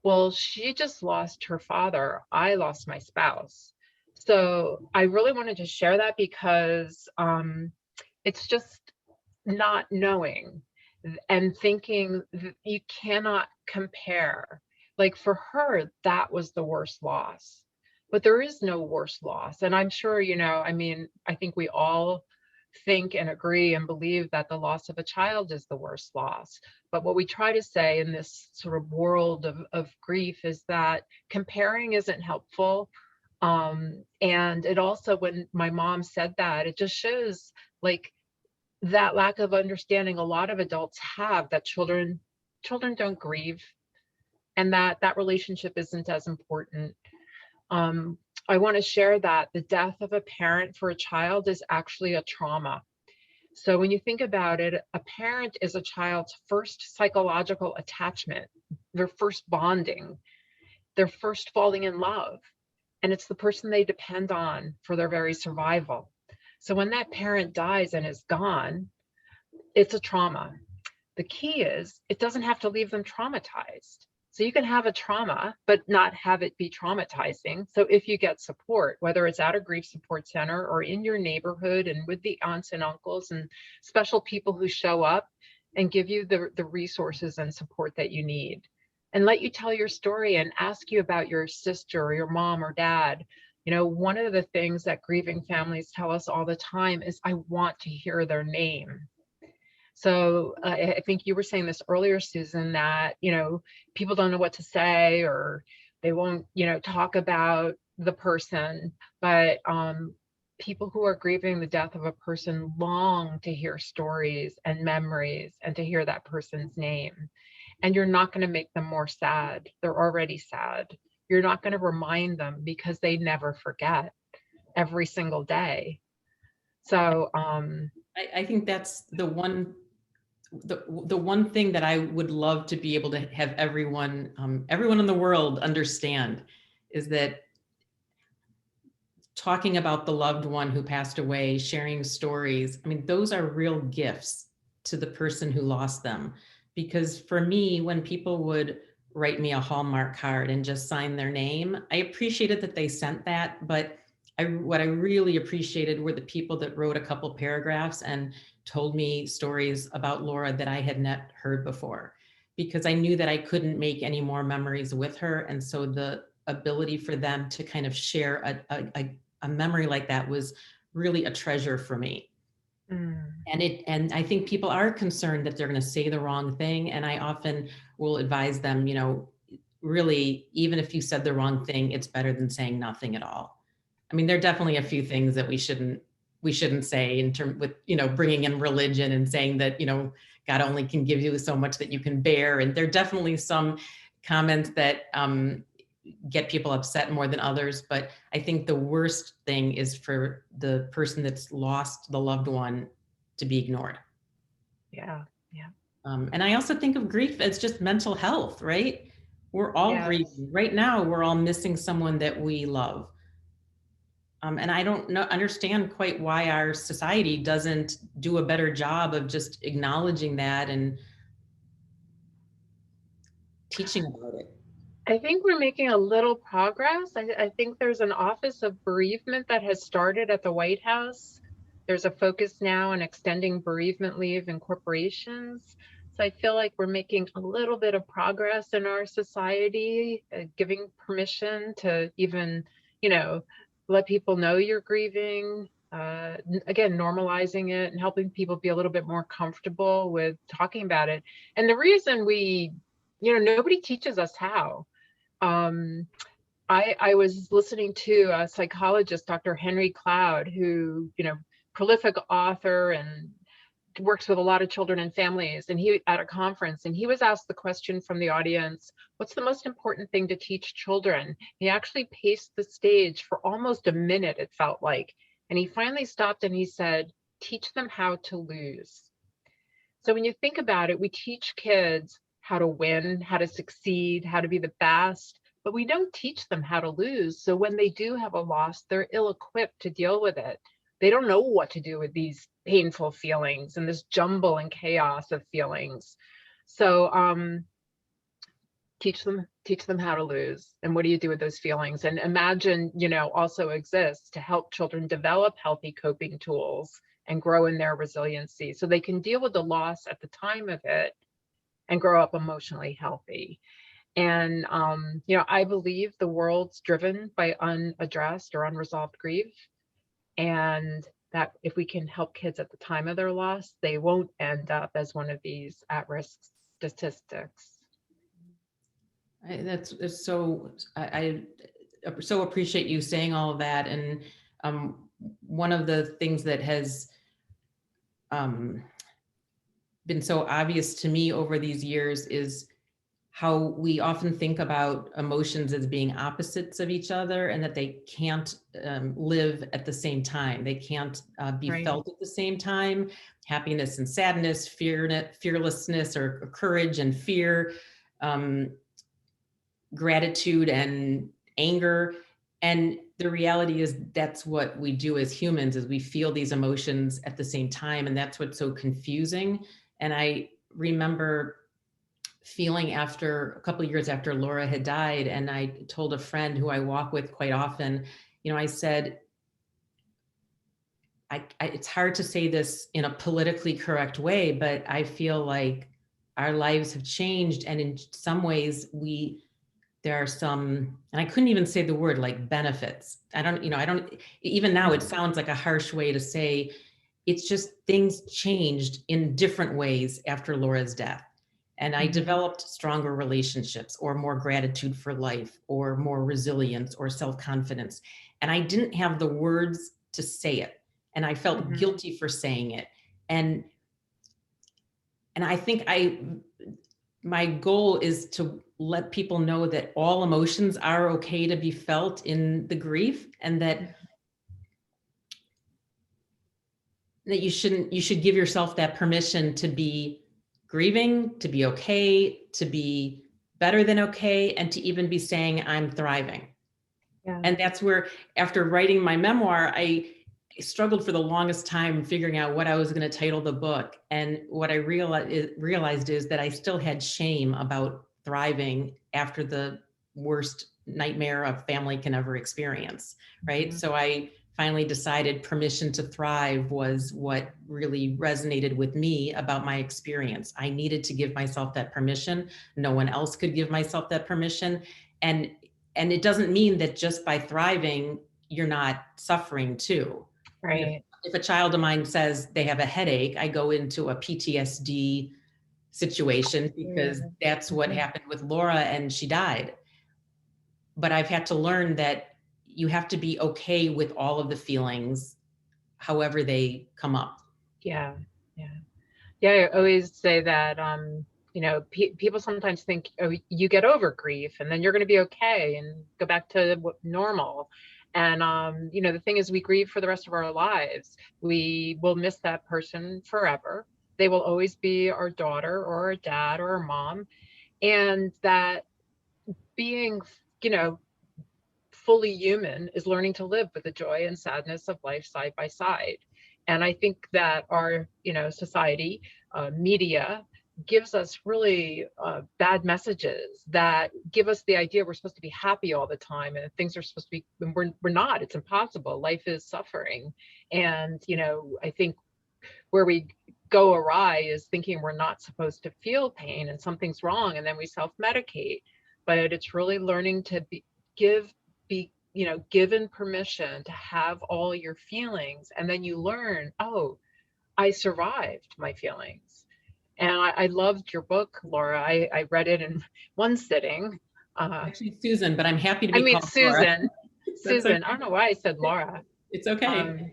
S2: well, she just lost her father. I lost my spouse. So I really wanted to share that because it's just not knowing and thinking that you cannot compare. Like for her, that was the worst loss. But there is no worse loss. And I'm sure, I think we all think and agree and believe that the loss of a child is the worst loss. But what we try to say in this sort of world of grief is that comparing isn't helpful. And it also, when my mom said that, it just shows like that lack of understanding a lot of adults have, that children don't grieve, and that relationship isn't as important. I want to share that the death of a parent for a child is actually a trauma. So when you think about it, a parent is a child's first psychological attachment, their first bonding, their first falling in love, and it's the person they depend on for their very survival. So when that parent dies and is gone, it's a trauma. The key is it doesn't have to leave them traumatized. So you can have a trauma, but not have it be traumatizing. So if you get support, whether it's at a grief support center or in your neighborhood and with the aunts and uncles and special people who show up and give you the resources and support that you need and let you tell your story and ask you about your sister or your mom or dad. You know, one of the things that grieving families tell us all the time is, I want to hear their name. So I think you were saying this earlier, Susan, that, you know, people don't know what to say or they won't, you know, talk about the person, but people who are grieving the death of a person long to hear stories and memories and to hear that person's name. And you're not going to make them more sad. They're already sad. You're not going to remind them because they never forget every single day. So
S1: I think that's the one thing that I would love to be able to have everyone in the world understand is that talking about the loved one who passed away, sharing stories, I mean, those are real gifts to the person who lost them. Because for me, when people would write me a Hallmark card and just sign their name, I appreciated that they sent that, but what I really appreciated were the people that wrote a couple paragraphs and told me stories about Laura that I had not heard before, because I knew that I couldn't make any more memories with her. And so the ability for them to kind of share a memory like that was really a treasure for me. And I think people are concerned that they're going to say the wrong thing. And I often will advise them, you know, really, even if you said the wrong thing, it's better than saying nothing at all. I mean, there are definitely a few things that we shouldn't say in terms with, you know, bringing in religion and saying that, you know, God only can give you so much that you can bear. And there are definitely some comments that get people upset more than others. But I think the worst thing is for the person that's lost the loved one to be ignored.
S2: yeah, yeah.
S1: And I also think of grief as just mental health, right? We're all
S2: Yes.
S1: grieving. Right now, we're all missing someone that we love. And I don't understand quite why our society doesn't do a better job of just acknowledging that and teaching about it.
S2: I think we're making a little progress. I think there's an Office of Bereavement that has started at the White House. There's a focus now on extending bereavement leave in corporations. So I feel like we're making a little bit of progress in our society, giving permission to even, you know, let people know you're grieving. Again, normalizing it and helping people be a little bit more comfortable with talking about it. And the reason nobody teaches us how. um, I was listening to a psychologist, Dr. Henry Cloud, who, prolific author and works with a lot of children and families. And he at a conference, and he was asked the question from the audience, what's the most important thing to teach children? He actually paced the stage for almost a minute, it felt like. And he finally stopped and he said, teach them how to lose. So when you think about it, we teach kids how to win, how to succeed, how to be the best, but we don't teach them how to lose. So when they do have a loss, they're ill-equipped to deal with it. They don't know what to do with these painful feelings and this jumble and chaos of feelings. So teach them how to lose. And what do you do with those feelings? And Imagine, also exists to help children develop healthy coping tools and grow in their resiliency so they can deal with the loss at the time of it and grow up emotionally healthy. And I believe the world's driven by unaddressed or unresolved grief, and that if we can help kids at the time of their loss, they won't end up as one of these at-risk statistics.
S1: That's so, I so appreciate you saying all of that. And one of the things that has been so obvious to me over these years is how we often think about emotions as being opposites of each other and that they can't live at the same time. They can't be
S2: Right.
S1: felt at the same time. Happiness and sadness, fearlessness or courage and fear, um, gratitude and anger. And the reality is that's what we do as humans is we feel these emotions at the same time. And that's what's so confusing. And I remember feeling after a couple of years after Laura had died, and I told a friend who I walk with quite often, I said, it's hard to say this in a politically correct way, but I feel like our lives have changed. And in some ways there are some, and I couldn't even say the word like benefits. I don't, even now it sounds like a harsh way to say, it's just things changed in different ways after Laura's death. And I developed stronger relationships or more gratitude for life or more resilience or self-confidence. And I didn't have the words to say it. And I felt guilty for saying it. And I think my goal is to let people know that all emotions are okay to be felt in the grief, and that you should give yourself that permission to be grieving, to be okay, to be better than okay, and to even be saying I'm thriving.
S2: Yeah.
S1: And that's where, after writing my memoir, I struggled for the longest time figuring out what I was going to title the book. And what I realized is that I still had shame about thriving after the worst nightmare a family can ever experience, right? So I finally decided permission to thrive was what really resonated with me about my experience. I needed to give myself that permission. No one else could give myself that permission. And it doesn't mean that just by thriving, you're not suffering too.
S2: Right.
S1: If a child of mine says they have a headache, I go into a PTSD situation because that's what happened with Laura and she died. But I've had to learn that you have to be okay with all of the feelings, however they come up.
S2: Yeah. Yeah. Yeah. I always say that, people sometimes think, oh, you get over grief and then you're going to be okay and go back to normal. And, the thing is, we grieve for the rest of our lives. We will miss that person forever. They will always be our daughter or our dad or our mom. And that being, you know, fully human is learning to live with the joy and sadness of life side by side. And I think that our, society, media, gives us really bad messages that give us the idea we're supposed to be happy all the time and things are supposed to be, we're not. It's impossible. Life is suffering. And, I think where we go awry is thinking we're not supposed to feel pain and something's wrong, and then we self-medicate. But it's really learning to be given permission to have all your feelings, and then you learn, oh, I survived my feelings. And I loved your book, Laura. I read it in one sitting.
S1: Actually, Susan, but I'm happy to be called
S2: Susan.
S1: Laura.
S2: Susan. I don't know why I said Laura.
S1: It's okay.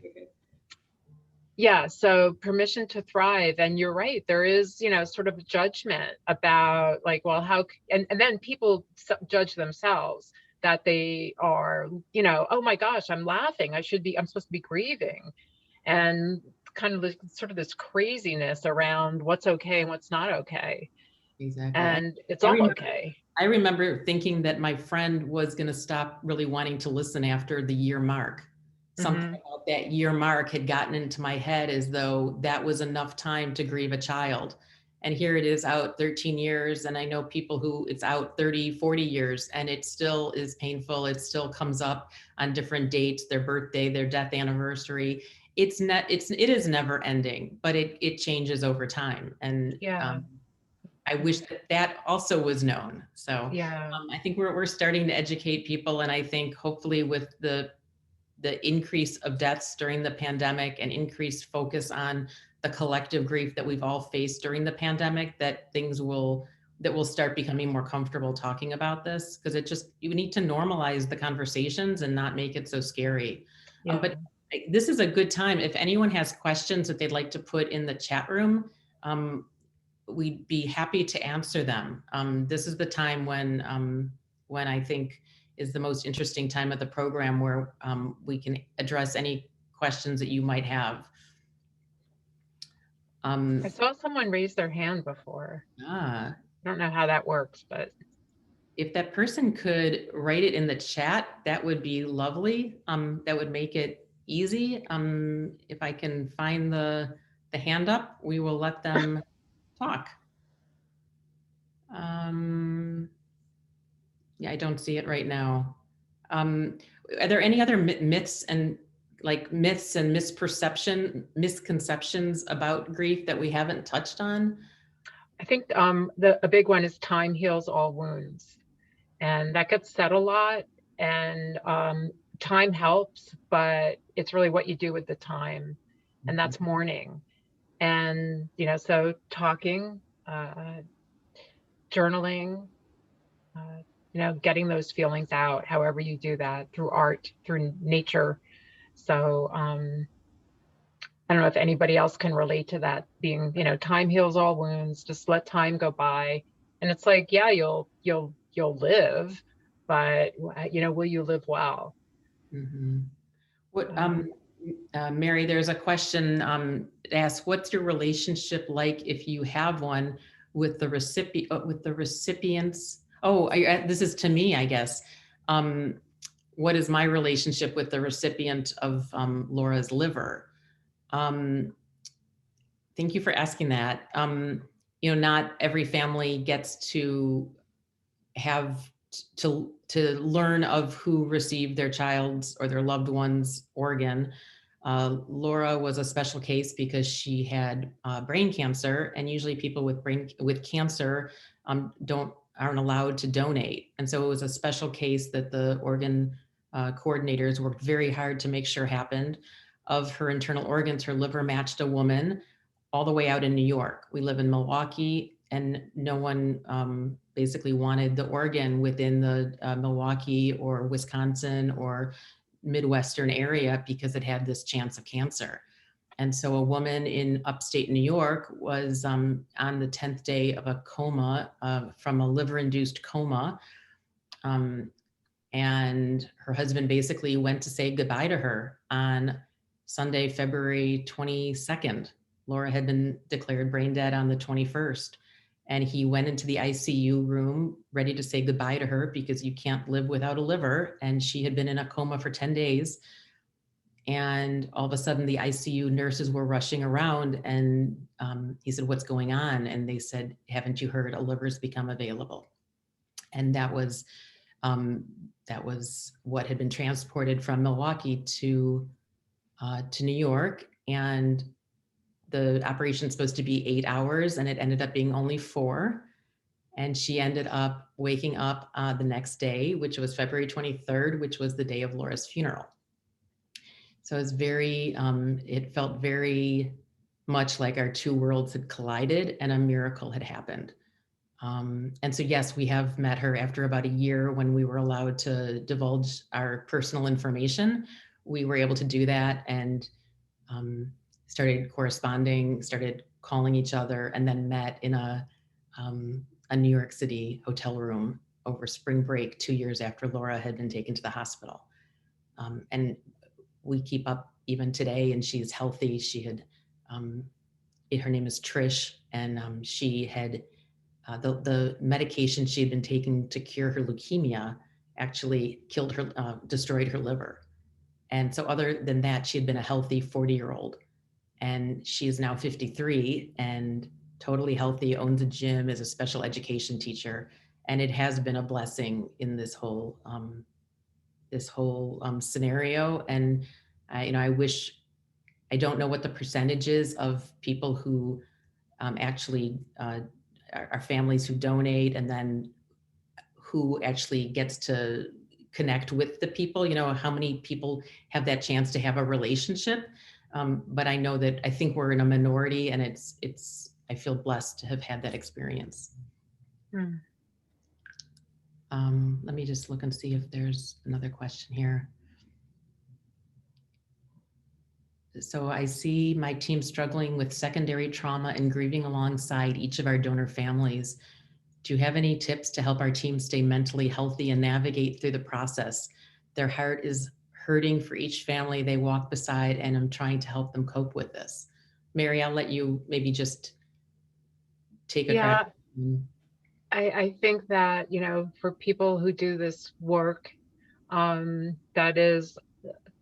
S2: Yeah, so permission to thrive. And you're right, there is, sort of a judgment about like, well, and then people judge themselves that they are, oh my gosh, I'm laughing. I'm supposed to be grieving. And kind of sort of this craziness around what's okay and what's not okay.
S1: Exactly.
S2: And it's all okay.
S1: I remember thinking that my friend was going to stop really wanting to listen after the year mark. Something about that year mark had gotten into my head as though that was enough time to grieve a child. And here it is out 13 years. And I know people who it's out 30, 40 years, and it still is painful. It still comes up on different dates, their birthday, their death anniversary. It is never ending, but it changes over time. And I wish that also was known. So I think we're starting to educate people. And I think hopefully with the increase of deaths during the pandemic and increased focus on the collective grief that we've all faced during the pandemic, that we'll start becoming more comfortable talking about this, because you need to normalize the conversations and not make it so scary. But this is a good time. If anyone has questions that they'd like to put in the chat room, we'd be happy to answer them. This is the time when I think is the most interesting time of the program, where we can address any questions that you might have.
S2: I saw someone raise their hand before.
S1: Ah,
S2: I don't know how that works, but
S1: if that person could write it in the chat, that would be lovely. That would make it easy. If I can find the hand up, we will let them talk. Yeah, I don't see it right now. Are there any other myths and misconceptions about grief that we haven't touched on?
S2: I think a big one is time heals all wounds. And that gets said a lot. And time helps, but it's really what you do with the time. And that's mourning. And, so talking, journaling, getting those feelings out, however you do that, through art, through nature. So I don't know if anybody else can relate to that, being, time heals all wounds, just let time go by. And it's like, yeah, you'll live, but will you live well?
S1: Mhm. What,
S2: Um,
S1: Mary, there's a question asked, what's your relationship like, if you have one, with the recipients? Oh, this is to me, I guess. What is my relationship with the recipient of Laura's liver? Thank you for asking that. Not every family gets to have to learn of who received their child's or their loved one's organ. Laura was a special case because she had brain cancer, and usually people with cancer aren't allowed to donate. And so it was a special case that the organ coordinators worked very hard to make sure happened. Of her internal organs, her liver matched a woman all the way out in New York. We live in Milwaukee, and no one basically wanted the organ within the Milwaukee or Wisconsin or Midwestern area because it had this chance of cancer. And so a woman in upstate New York was on the 10th day of a coma, from a liver-induced coma. And her husband basically went to say goodbye to her on Sunday, February 22nd. Laura had been declared brain dead on the 21st. And he went into the ICU room ready to say goodbye to her, because you can't live without a liver. And she had been in a coma for 10 days. And all of a sudden, the ICU nurses were rushing around, and he said, "What's going on?" And they said, "Haven't you heard? A liver's become available." And um, that was what had been transported from Milwaukee to New York. And the operation's supposed to be 8 hours, and it ended up being only 4. And she ended up waking up the next day, which was February 23rd, which was the day of Laura's funeral. So it felt very much like our two worlds had collided and a miracle had happened. And so, yes, we have met her after about a year, when we were allowed to divulge our personal information. We were able to do that, and started corresponding, started calling each other, and then met in a New York City hotel room over spring break 2 years after Laura had been taken to the hospital. And we keep up even today, and she's healthy. Her name is Trish, and she had the medication she had been taking to cure her leukemia actually destroyed her liver. And so, other than that, she had been a healthy 40-year-old, and she is now 53 and totally healthy, owns a gym, is a special education teacher. And it has been a blessing in this whole scenario. And I don't know what the percentage is of people who actually are families who donate, and then who actually gets to connect with the people, how many people have that chance to have a relationship. But I know that I think we're in a minority, and I feel blessed to have had that experience.
S2: hmm.
S1: Let me just look and see if there's another question here. So I see my team struggling with secondary trauma and grieving alongside each of our donor families. Do you have any tips to help our team stay mentally healthy and navigate through the process? Their heart is hurting for each family they walk beside, and I'm trying to help them cope with this. Mary, I'll let you maybe just take a crack.
S2: Yeah, I think that, for people who do this work, that is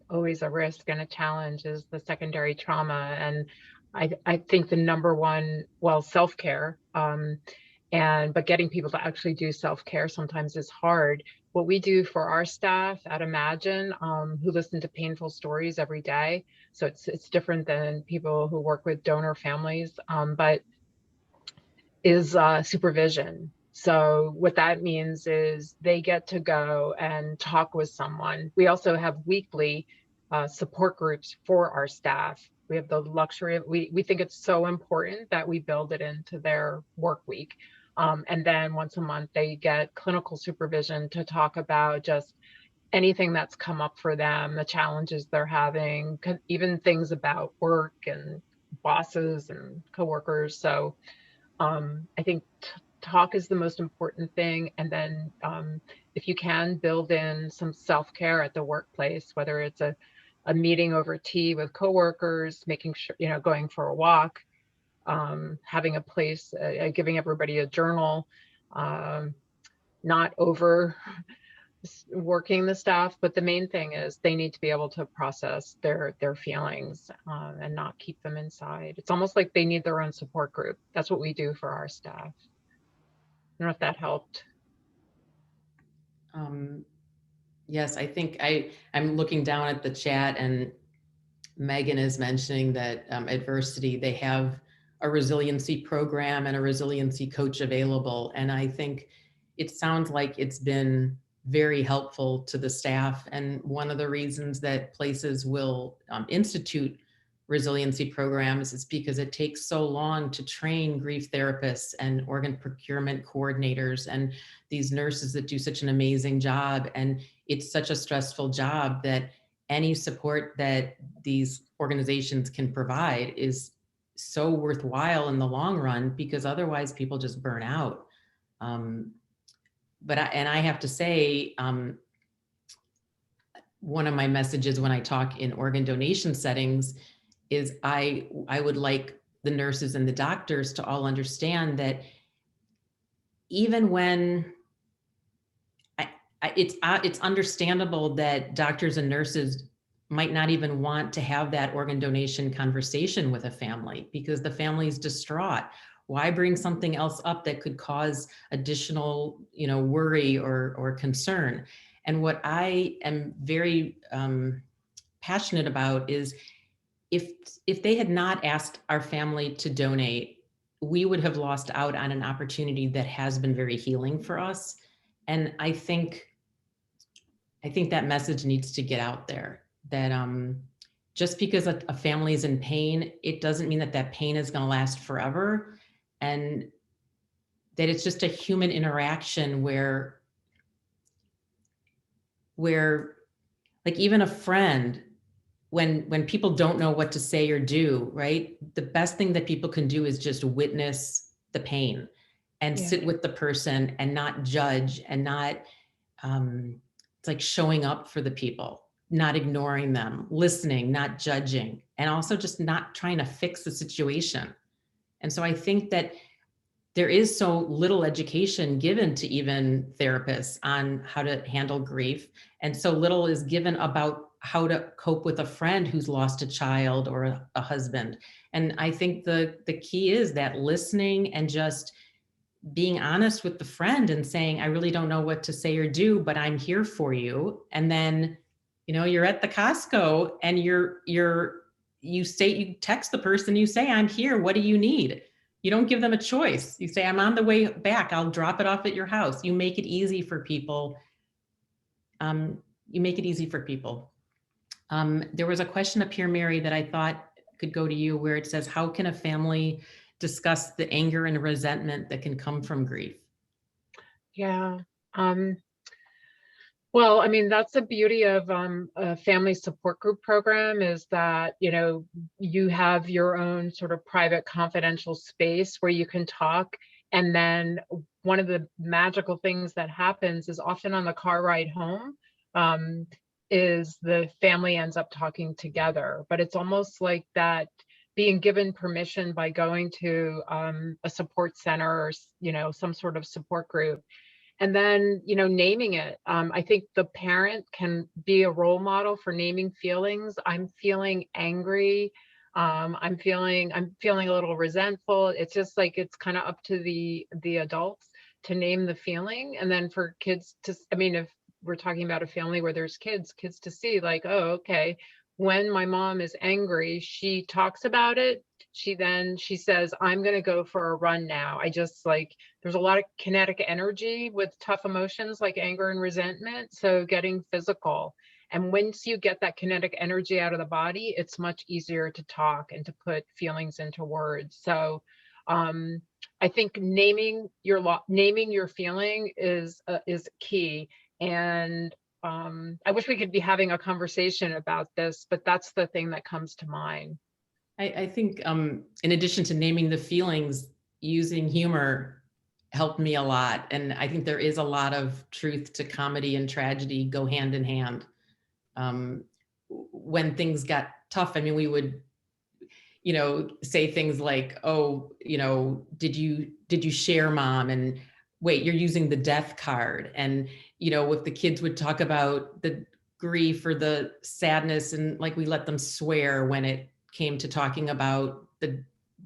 S2: always a risk and a challenge is the secondary trauma. And I think the number one, well, self-care, but getting people to actually do self-care sometimes is hard. What we do for our staff at Imagine, who listen to painful stories every day, so it's different than people who work with donor families, but is supervision. So what that means is they get to go and talk with someone. We also have weekly support groups for our staff. We have the luxury of, we think it's so important that we build it into their work week. And then once a month, they get clinical supervision to talk about just anything that's come up for them, the challenges they're having, even things about work and bosses and coworkers. So I think talk is the most important thing. And then if you can build in some self-care at the workplace, whether it's a meeting over tea with coworkers, making sure, going for a walk, having a place, giving everybody a journal, not over working the staff, but the main thing is they need to be able to process their feelings and not keep them inside. It's almost like they need their own support group. That's what we do for our staff. I don't know if that helped.
S1: Yes, I think I'm looking down at the chat, and Megan is mentioning that adversity, they have a resiliency program and a resiliency coach available. And I think it sounds like it's been very helpful to the staff. And one of the reasons that places will institute resiliency programs is because it takes so long to train grief therapists and organ procurement coordinators and these nurses that do such an amazing job. And it's such a stressful job that any support that these organizations can provide is so worthwhile in the long run, because otherwise people just burn out. I have to say, one of my messages when I talk in organ donation settings is I would like the nurses and the doctors to all understand that even when it's understandable that doctors and nurses might not even want to have that organ donation conversation with a family because the family is distraught. Why bring something else up that could cause additional, worry or concern? And what I am very passionate about is if they had not asked our family to donate, we would have lost out on an opportunity that has been very healing for us. And I think that message needs to get out there, that just because a family is in pain, it doesn't mean that pain is going to last forever. And that it's just a human interaction where like even a friend, when people don't know what to say or do, right? The best thing that people can do is just witness the pain and
S2: Yeah.
S1: sit with the person and not judge and not, it's like showing up for the people, not ignoring them, listening, not judging, and also just not trying to fix the situation. And so I think that there is so little education given to even therapists on how to handle grief. And so little is given about how to cope with a friend who's lost a child or a husband. And I think the key is that listening and just being honest with the friend and saying, I really don't know what to say or do, but I'm here for you. And then, you're at the Costco and you text the person, you say, I'm here. What do you need? You don't give them a choice. You say, I'm on the way back. I'll drop it off at your house. You make it easy for people. You make it easy for people. There was a question up here, Mary, that I thought could go to you, where it says, how can a family discuss the anger and resentment that can come from grief?
S2: Yeah. Um, Well, I mean, that's the beauty of a family support group program, is that, you have your own sort of private confidential space where you can talk. And then one of the magical things that happens is often on the car ride home, um, is the family ends up talking together. But it's almost like that being given permission by going to a support center, or, some sort of support group, and then, naming it. I think the parent can be a role model for naming feelings. I'm feeling angry. I'm feeling a little resentful. It's just like, it's kind of up to the adults to name the feeling. And then for kids to, I mean, if we're talking about a family where there's kids to see, like, oh, okay, when my mom is angry, she talks about it. She says, I'm going to go for a run now. I just like, there's a lot of kinetic energy with tough emotions like anger and resentment. So getting physical. And once you get that kinetic energy out of the body, it's much easier to talk and to put feelings into words. So um, I think naming your feeling is key. And I wish we could be having a conversation about this, but that's the thing that comes to mind.
S1: I think in addition to naming the feelings, using humor helped me a lot. And I think there is a lot of truth to comedy and tragedy go hand in hand. Um, when things got tough, I mean, we would, say things like, oh, did you share, mom? And wait, you're using the death card. And, if the kids would talk about the grief or the sadness, and like we let them swear when it came to talking about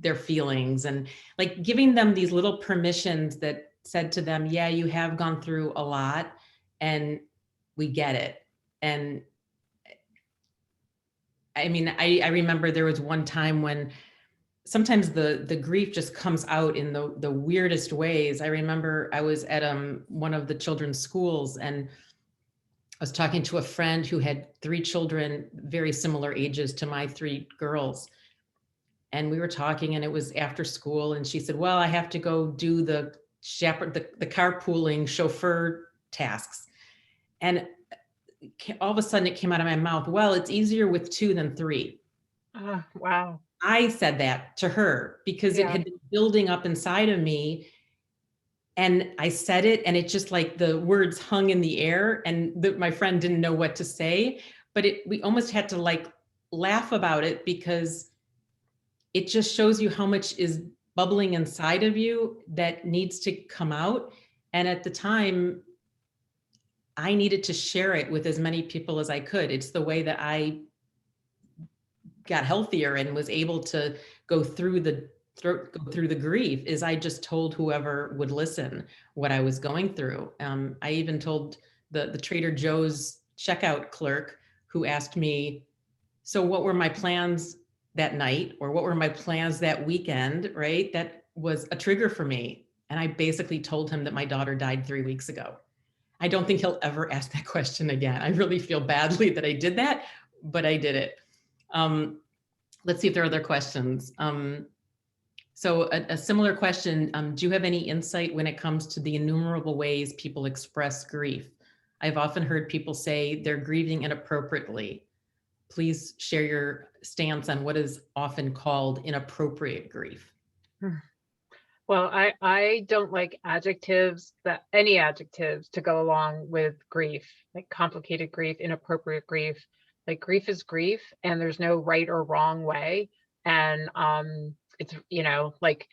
S1: their feelings, and like giving them these little permissions that said to them, yeah, you have gone through a lot and we get it. And I mean, I remember there was one time when sometimes the grief just comes out in the weirdest ways. I remember I was at one of the children's schools, and I was talking to a friend who had three children very similar ages to my three girls. And we were talking, and it was after school, and she said, well, I have to go do the shepherd, the carpooling chauffeur tasks. And all of a sudden it came out of my mouth, well, it's easier with two than three.
S2: Wow.
S1: I said that to her because it
S2: Yeah.
S1: had been building up inside of me. And I said it, and it just like the words hung in the air, and my friend didn't know what to say, but we almost had to like laugh about it, because it just shows you how much is bubbling inside of you that needs to come out. And at the time, I needed to share it with as many people as I could. It's the way that I got healthier and was able to go through the grief, is I just told whoever would listen what I was going through. I even told the Trader Joe's checkout clerk, who asked me, so what were my plans that night, or what were my plans that weekend, right? That was a trigger for me. And I basically told him that my daughter died 3 weeks ago. I don't think he'll ever ask that question again. I really feel badly that I did that, but I did it. Let's see if there are other questions. So a similar question, do you have any insight when it comes to the innumerable ways people express grief? I've often heard people say they're grieving inappropriately. Please share your stance on what is often called inappropriate grief.
S2: Well, I don't like any adjectives to go along with grief, like complicated grief, inappropriate grief. Like, grief is grief, and there's no right or wrong way. And it's, like,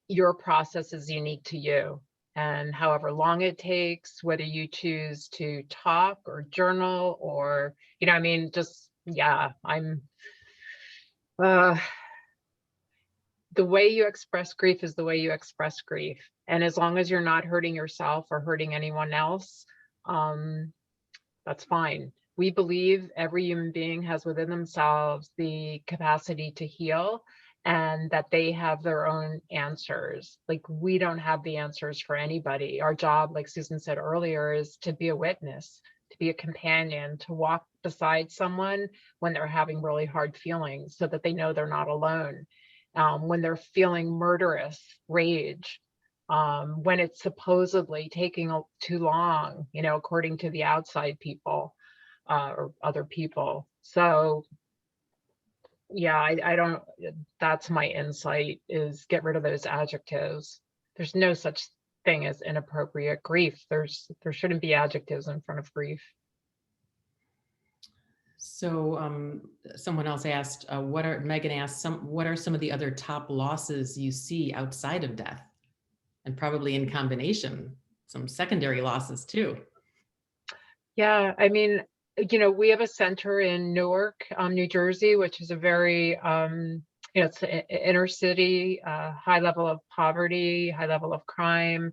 S2: your process is unique to you. And however long it takes, whether you choose to talk or journal, or, I mean, just, yeah, uh, the way you express grief is the way you express grief. And as long as you're not hurting yourself or hurting anyone else, um, that's fine. We believe every human being has within themselves the capacity to heal, and that they have their own answers. Like, we don't have the answers for anybody. Our job, like Susan said earlier, is to be a witness, to be a companion, to walk beside someone when they're having really hard feelings, so that they know they're not alone. When they're feeling murderous rage, when it's supposedly taking too long, according to the outside people, or other people. So yeah, I don't, that's my insight, is get rid of those adjectives. There's no such thing as inappropriate grief. There shouldn't be adjectives in front of grief.
S1: So someone else asked, Megan asked, what are some of the other top losses you see outside of death? And probably in combination, some secondary losses too.
S2: Yeah, I mean, we have a center in Newark, New Jersey, which is a very, it's inner city, high level of poverty, high level of crime,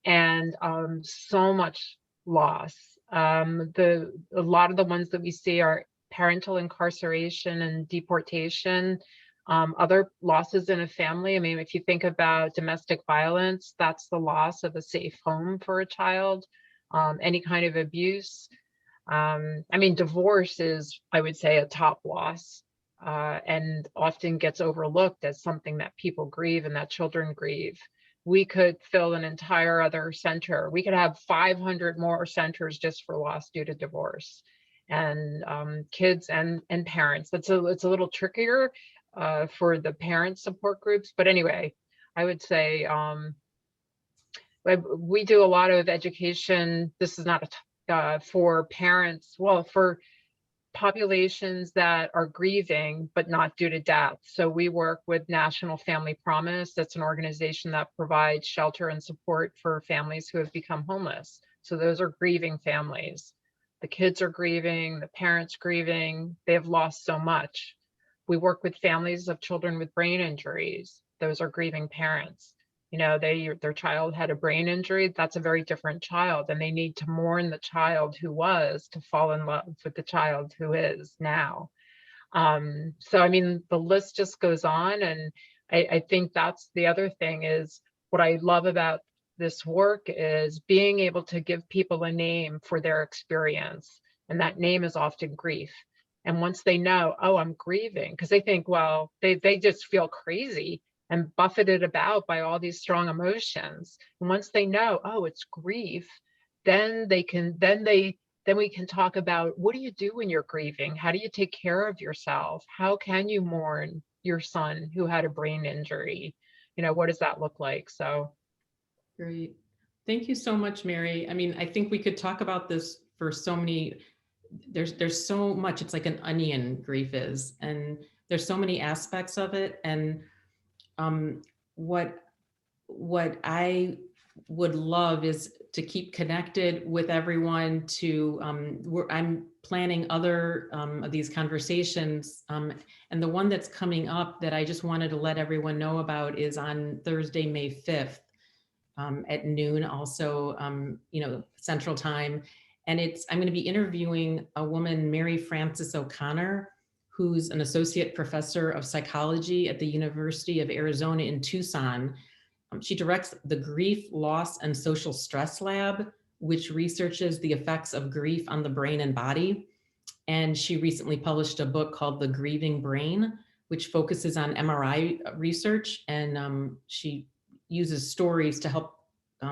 S2: and so much loss. A lot of the ones that we see are parental incarceration and deportation, other losses in a family. I mean, if you think about domestic violence, that's the loss of a safe home for a child, any kind of abuse. I mean, divorce is, I would say, a top loss, and often gets overlooked as something that people grieve and that children grieve. We could fill an entire other center. We could have 500 more centers just for loss due to divorce, and kids and parents. It's a little trickier for the parent support groups, but anyway, I would say we do a lot of education. This is not for parents, well, for populations that are grieving but not due to death. So we work with National Family Promise. That's an organization that provides shelter and support for families who have become homeless. So those are grieving families. The kids are grieving, the parents grieving, they have lost so much. We work with families of children with brain injuries. Those are grieving parents. Their child had a brain injury. That's a very different child, and they need to mourn the child who was to fall in love with the child who is now. So I mean, the list just goes on, and I think that's the other thing, is what I love about this work is being able to give people a name for their experience, and that name is often grief. And once they know, oh, I'm grieving, because they think, well, they just feel crazy and buffeted about by all these strong emotions. And once they know, oh, it's grief, then we can talk about, what do you do when you're grieving? How do you take care of yourself? How can you mourn your son who had a brain injury? What does that look like? So
S1: Great. Thank you so much, Mary. I mean, I think we could talk about this for so many, there's so much, it's like an onion, grief is, and there's so many aspects of it. And um, what I would love is to keep connected with everyone. I'm planning other of these conversations, and the one that's coming up that I just wanted to let everyone know about is on Thursday, May 5th. At noon, also, Central Time. And I'm going to be interviewing a woman, Mary Frances O'Connor, who's an associate professor of psychology at the University of Arizona in Tucson. She directs the Grief, Loss, and Social Stress Lab, which researches the effects of grief on the brain and body. And she recently published a book called The Grieving Brain, which focuses on MRI research. And she uses stories to help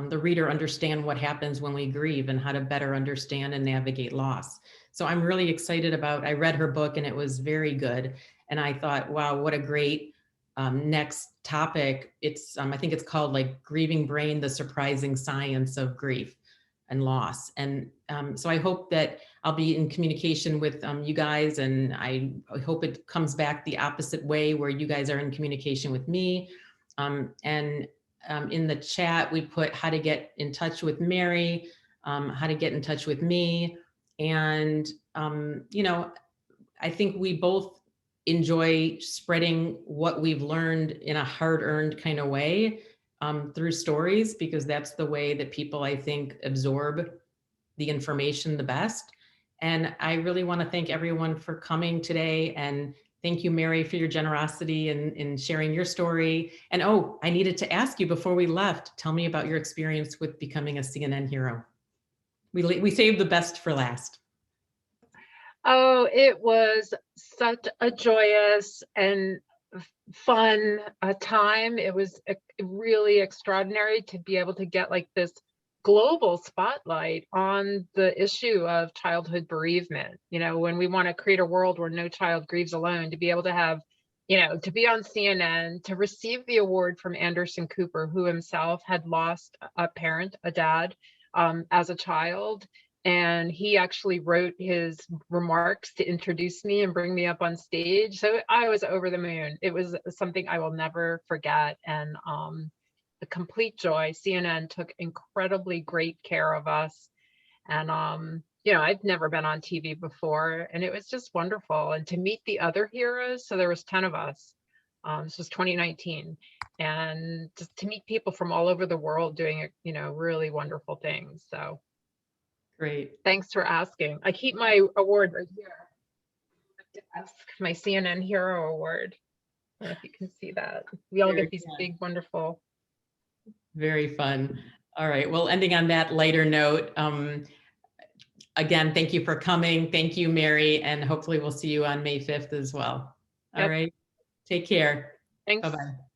S1: the reader understand what happens when we grieve and how to better understand and navigate loss. So I'm really excited I read her book and it was very good. And I thought, wow, what a great next topic. I think it's called like Grieving Brain, the Surprising Science of Grief and Loss. And so I hope that I'll be in communication with you guys, and I hope it comes back the opposite way, where you guys are in communication with me. In the chat, we put how to get in touch with Mary, how to get in touch with me. And, I think we both enjoy spreading what we've learned in a hard-earned kind of way through stories, because that's the way that people, I think, absorb the information the best. And I really want to thank everyone for coming today. And thank you, Mary, for your generosity in sharing your story. And oh, I needed to ask you before we left, tell me about your experience with becoming a CNN hero. We saved the best for last.
S2: Oh, it was such a joyous and fun time. It was really extraordinary to be able to get like this global spotlight on the issue of childhood bereavement. You know, when we want to create a world where no child grieves alone, to be able to have, you know, to be on CNN, to receive the award from Anderson Cooper, who himself had lost a parent, a dad, as a child. And he actually wrote his remarks to introduce me and bring me up on stage. So I was over the moon. It was something I will never forget. And the complete joy. CNN took incredibly great care of us. And you know, I've never been on TV before, and it was just wonderful. And to meet the other heroes, so there was 10 of us. This was 2019, and just to meet people from all over the world doing, you know, really wonderful things. So
S1: Great.
S2: thanks for asking. I keep my award right here. Desk, my CNN Hero Award. I don't know if you can see that. We all
S1: Very
S2: get these
S1: fun.
S2: big, wonderful.
S1: Very fun. All right. Well, ending on that lighter note, again, thank you for coming. Thank you, Mary. And hopefully we'll see you on May 5th as well. All
S2: Yep.
S1: right. Take care.
S2: Thanks.
S1: Bye-bye.